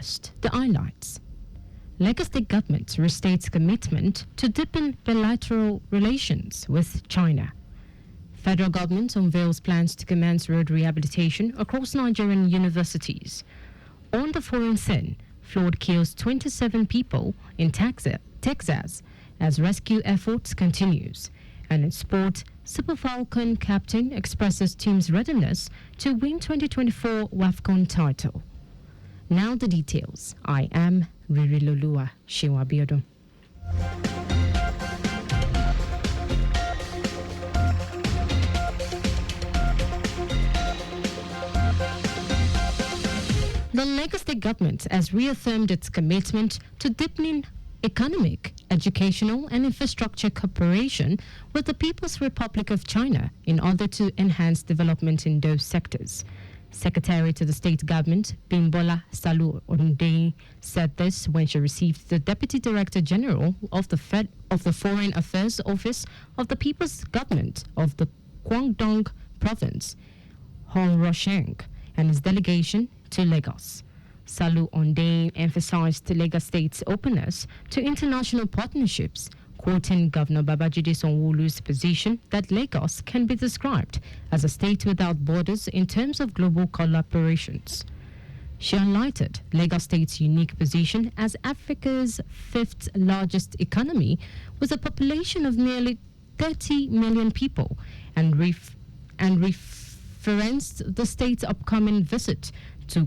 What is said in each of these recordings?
First, the highlights. Lagos State government restates commitment to deepen bilateral relations with China. Federal government unveils plans to commence road rehabilitation across Nigerian universities. On the foreign scene, flood kills 27 people in Texas as rescue efforts continues. And in sport, Super Falcon captain expresses team's readiness to win 2024 WAFCON title. Now the details. I am Rereloluwa Seun Abiodun. The Lagos State government has reaffirmed its commitment to deepening economic, educational and infrastructure cooperation with the People's Republic of China in order to enhance development in those sectors. Secretary to the state government, Bimbola Salu Ondeyin, said this when she received the Deputy Director General of the Foreign Affairs Office of the People's Government of the Guangdong Province, Hong Rosheng, and his delegation to Lagos. Salu Ondeyin emphasized Lagos State's openness to international partnerships, quoting Governor Babajide Sanwo-Olu's position that Lagos can be described as a state without borders in terms of global collaborations. She highlighted Lagos State's unique position as Africa's fifth largest economy with a population of nearly 30 million people and referenced the state's upcoming visit to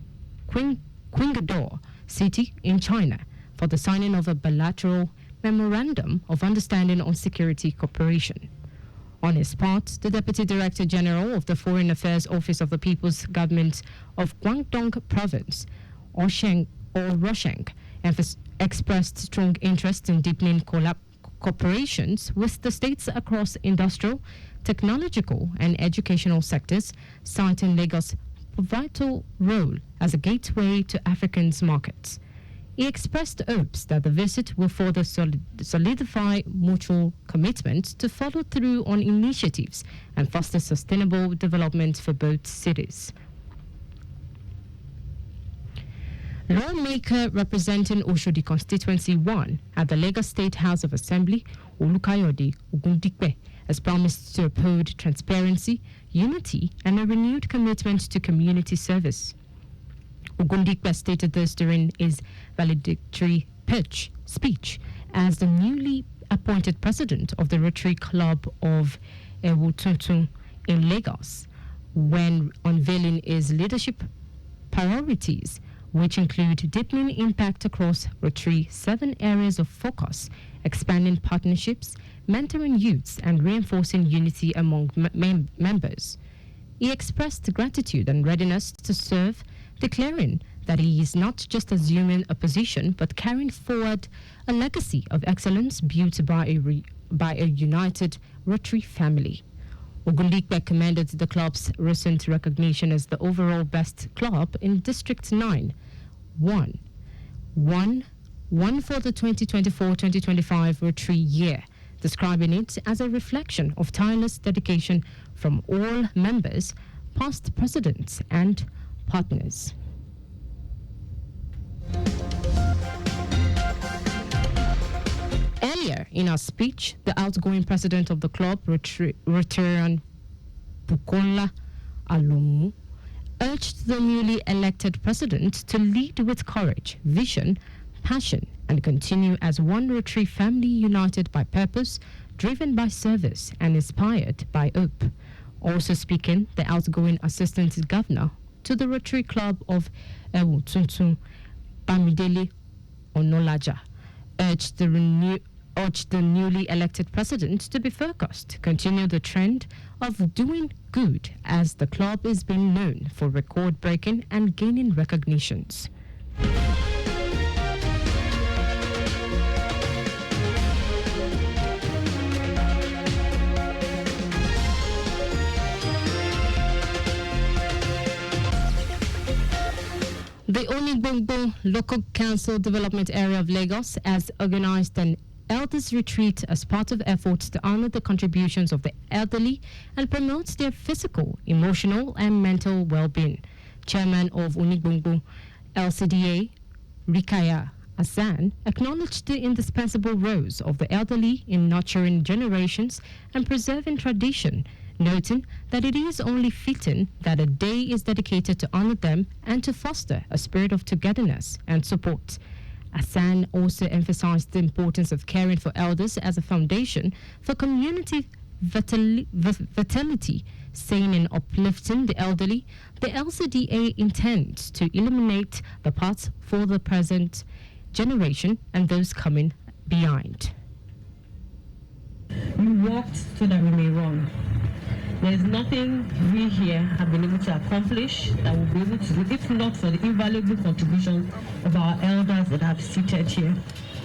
Qingdao City in China for the signing of a bilateral Memorandum of Understanding on Security Cooperation. On his part, the Deputy Director General of the Foreign Affairs Office of the People's Government of Guangdong Province, Rosheng, expressed strong interest in deepening cooperations with the states across industrial, technological and educational sectors, citing Lagos' vital role as a gateway to African markets. He expressed hopes that the visit will further solidify mutual commitment to follow through on initiatives and foster sustainable development for both cities. Lawmaker representing Oshodi Constituency 1 at the Lagos State House of Assembly, Olukayode Ogundikpe, has promised to uphold transparency, unity, and a renewed commitment to community service. Ogundikpe stated this during his valedictory speech as the newly appointed president of the Rotary Club of Ewutuntun in Lagos, when unveiling his leadership priorities, which include deepening impact across Rotary 7 areas of focus, expanding partnerships, mentoring youths, and reinforcing unity among members. He expressed gratitude and readiness to serve, declaring that he is not just assuming a position but carrying forward a legacy of excellence built by a united Rotary family. Ogundikpe commended the club's recent recognition as the overall best club in District 9, one for the 2024-2025 Rotary year, describing it as a reflection of tireless dedication from all members, past presidents and partners. Earlier in our speech, the outgoing president of the club, Rotarian Bukola Alomu, urged the newly elected president to lead with courage, vision, passion, and continue as one Rotary family united by purpose, driven by service, and inspired by hope. Also speaking, the outgoing assistant governor to the Rotary Club of Ewutuntun, Bamidele Onolaja, urged the newly elected president to be focused, continue the trend of doing good as the club is being known for record-breaking and gaining recognitions. The Onigbongbo Local Council Development Area of Lagos has organized an Elders Retreat as part of efforts to honor the contributions of the elderly and promote their physical, emotional, and mental well-being. Chairman of Onigbongbo LCDA, Rikaya Hassan acknowledged the indispensable roles of the elderly in nurturing generations and preserving tradition, noting that it is only fitting that a day is dedicated to honor them and to foster a spirit of togetherness and support. Hassan also emphasized the importance of caring for elders as a foundation for community vitality, saying in uplifting the elderly, the LCDA intends to eliminate the paths for the present generation and those coming behind. We walked so that we may run. There is nothing we here have been able to accomplish that we'll be able to do if not for the invaluable contributions of our elders that have seated here.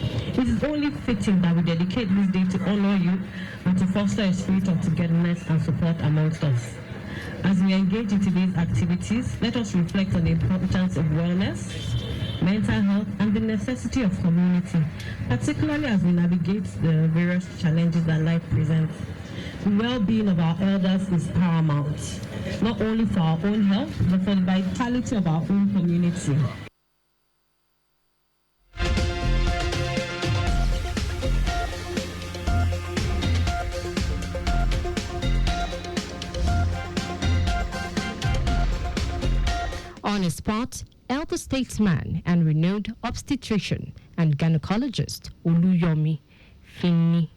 It is only fitting that we dedicate this day to honor you and to foster a spirit of togetherness and support amongst us. As we engage in today's activities, let us reflect on the importance of wellness, mental health, and the necessity of community, particularly as we navigate the various challenges that life presents. The well-being of our elders is paramount, not only for our own health, but for the vitality of our own community. On his part, elder statesman and renowned obstetrician and gynecologist Oluyomi Fini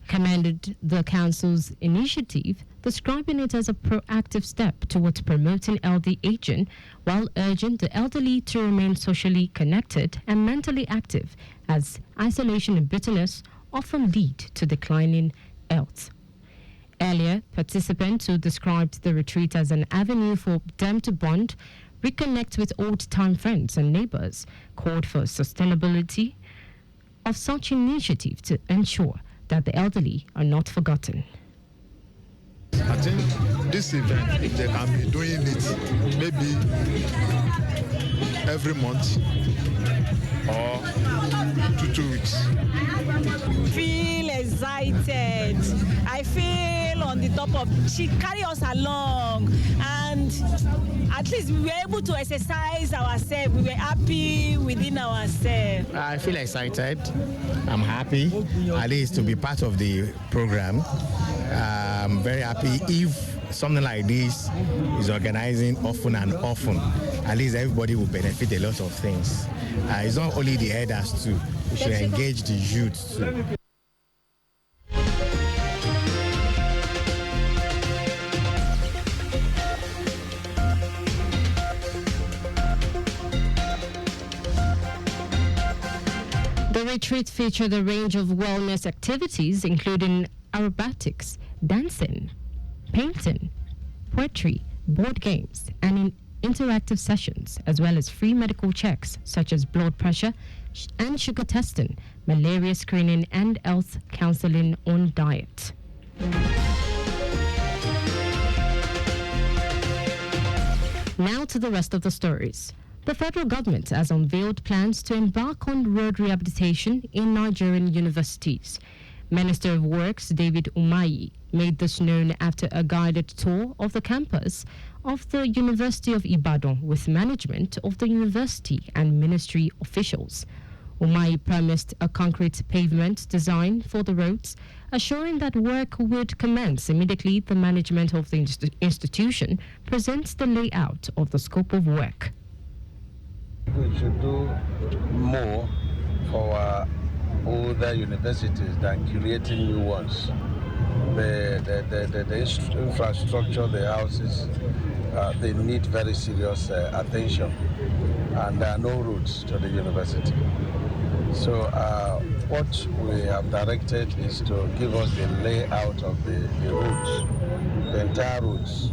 commended the council's initiative, describing it as a proactive step towards promoting healthy aging while urging the elderly to remain socially connected and mentally active, as isolation and bitterness often lead to declining health. Earlier, participants who described the retreat as an avenue for them to bond, reconnect with old-time friends and neighbors, called for sustainability of such initiative to ensure that the elderly are not forgotten. I think this event, if they can be doing it maybe every month or 2 weeks. Feel excited. I feel on the top of, she carry us along, and at least we were able to exercise ourselves. We were happy within ourselves. I feel excited. I'm happy at least to be part of the program. I'm very happy if something like this is organizing often and often. At least everybody will benefit a lot of things. It's not only the elders too. We should engage the youth too. The retreat featured a range of wellness activities, including aerobatics, dancing, painting, poetry, board games, and interactive sessions, as well as free medical checks such as blood pressure and sugar testing, malaria screening, and health counseling on diet. Now to the rest of the stories. The federal government has unveiled plans to embark on road rehabilitation in Nigerian universities. Minister of Works David Umahi made this known after a guided tour of the campus of the University of Ibadan with management of the university and ministry officials. Umahi promised a concrete pavement design for the roads, assuring that work would commence immediately the management of the institution presents the layout of the scope of work. We should do more for our older universities than creating new ones. The infrastructure, the houses, they need very serious attention, and there are no roads to the university. So what we have directed is to give us the layout of the roads, the entire roads.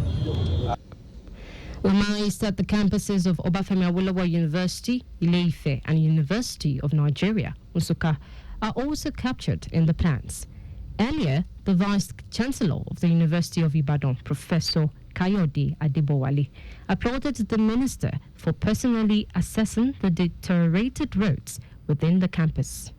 Umahi said the campuses of Obafemi Awolowo University, Ile-Ife, and University of Nigeria, Nsukka, are also captured in the plans. Earlier, the Vice-Chancellor of the University of Ibadan, Professor Kayode Adebowale, applauded the minister for personally assessing the deteriorated roads within the campus.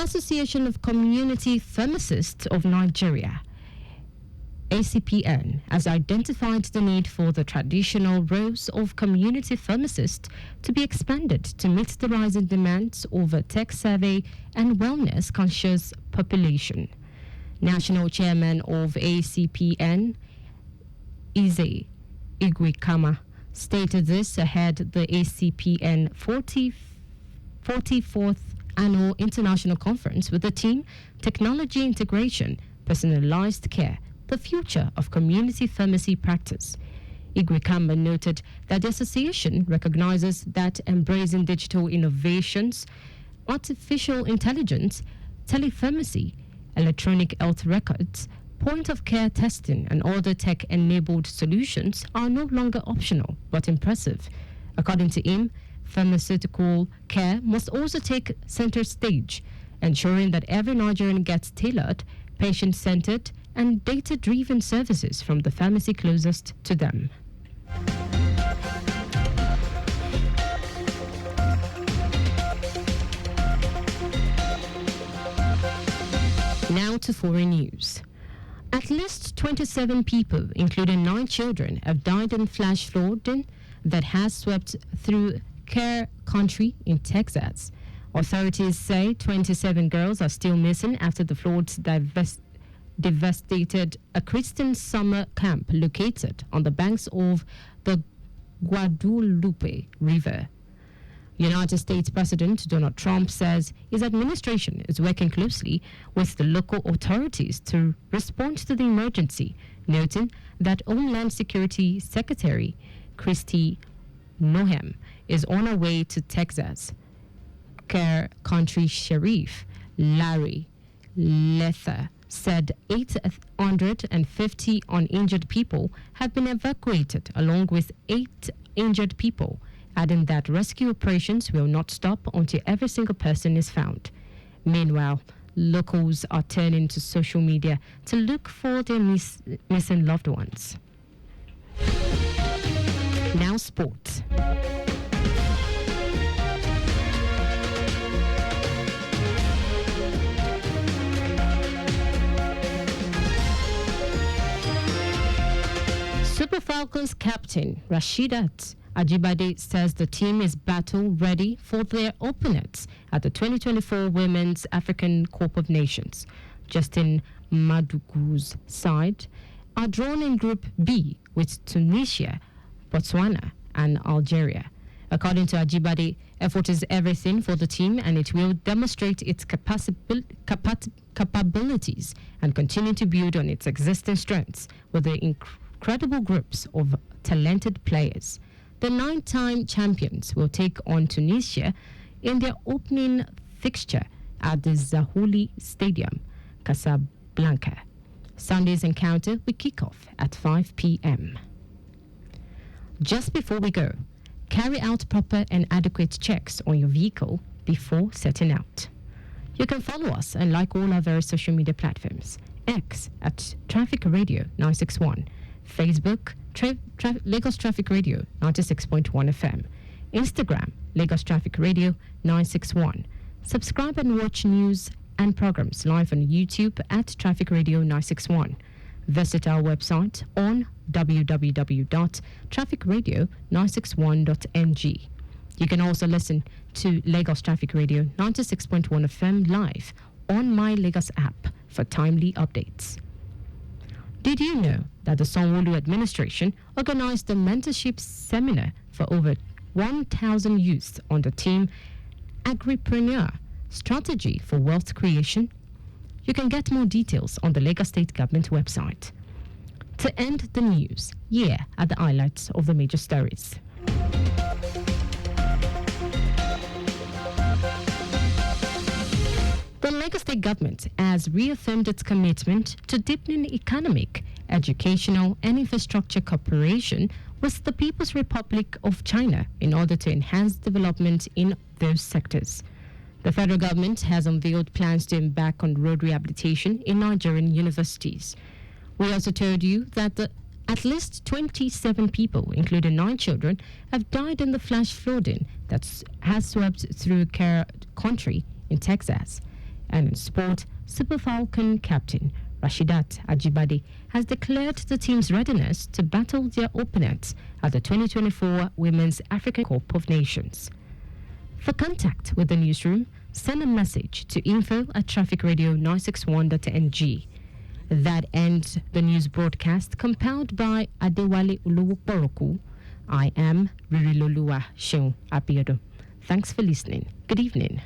Association of Community Pharmacists of Nigeria, ACPN, has identified the need for the traditional roles of community pharmacists to be expanded to meet the rising demands of a tech-savvy and wellness-conscious population. National Chairman of ACPN, Ize Igwekama, stated this ahead the ACPN 44th Annual International Conference with the theme Technology Integration, Personalized Care, the Future of Community Pharmacy Practice. Igwekamba noted that the association recognizes that embracing digital innovations, artificial intelligence, telepharmacy, electronic health records, point-of-care testing and other tech-enabled solutions are no longer optional but impressive. According to him, pharmaceutical care must also take center stage, ensuring that every Nigerian gets tailored, patient-centered, and data-driven services from the pharmacy closest to them. Now to foreign news. At least 27 people, including 9 children, have died in flash flooding that has swept through Kerr County in Texas. Authorities say 27 girls are still missing after the floods devastated a Christian summer camp located on the banks of the Guadalupe River. United States President Donald Trump says his administration is working closely with the local authorities to respond to the emergency, noting that Homeland Security Secretary Kristi Noem is on her way to Texas. Kerr County Sheriff Larry Lether said 850 uninjured people have been evacuated, along with 8 injured people, adding that rescue operations will not stop until every single person is found. Meanwhile, locals are turning to social media to look for their missing loved ones. Now sports. Super Falcons captain Rasheedat Ajibade says the team is battle ready for their opponents at the 2024 Women's African Cup of Nations. Justin Madugu's side are drawn in Group B with Tunisia, Botswana and Algeria. According to Ajibade, effort is everything for the team and it will demonstrate its capabilities and continue to build on its existing strengths with the incredible groups of talented players. The 9-time champions will take on Tunisia in their opening fixture at the Zahouli Stadium, Casablanca. Sunday's encounter will kick off at 5 p.m. Just before we go, carry out proper and adequate checks on your vehicle before setting out. You can follow us and like all our various social media platforms. X at Traffic Radio 961, Facebook Lagos Traffic Radio 96.1 FM, Instagram Lagos Traffic Radio 961. Subscribe and watch news and programs live on YouTube at Traffic Radio 961. Visit our website on www.trafficradio961.ng. You can also listen to Lagos Traffic Radio 96.1 FM live on My Lagos app for timely updates. Did you know that the Sanwo-Olu administration organized a mentorship seminar for over 1,000 youths on the theme Agripreneur Strategy for Wealth Creation? You can get more details on the Lagos State Government website. To end the news, here are the highlights of the major stories. The Lagos State Government has reaffirmed its commitment to deepening economic, educational and infrastructure cooperation with the People's Republic of China in order to enhance development in those sectors. The federal government has unveiled plans to embark on road rehabilitation in Nigerian universities. We also told you that at least 27 people, including 9 children, have died in the flash flooding that has swept through Kerr County in Texas. And in sport, Super Falcon captain Rashidat Ajibade has declared the team's readiness to battle their opponents at the 2024 Women's African Cup of Nations. For contact with the newsroom, send a message to info@trafficradio961.ng. That ends the news broadcast compiled by Adewale Olowokboroku. I am Rereloluwa Seun Abiodun. Thanks for listening. Good evening.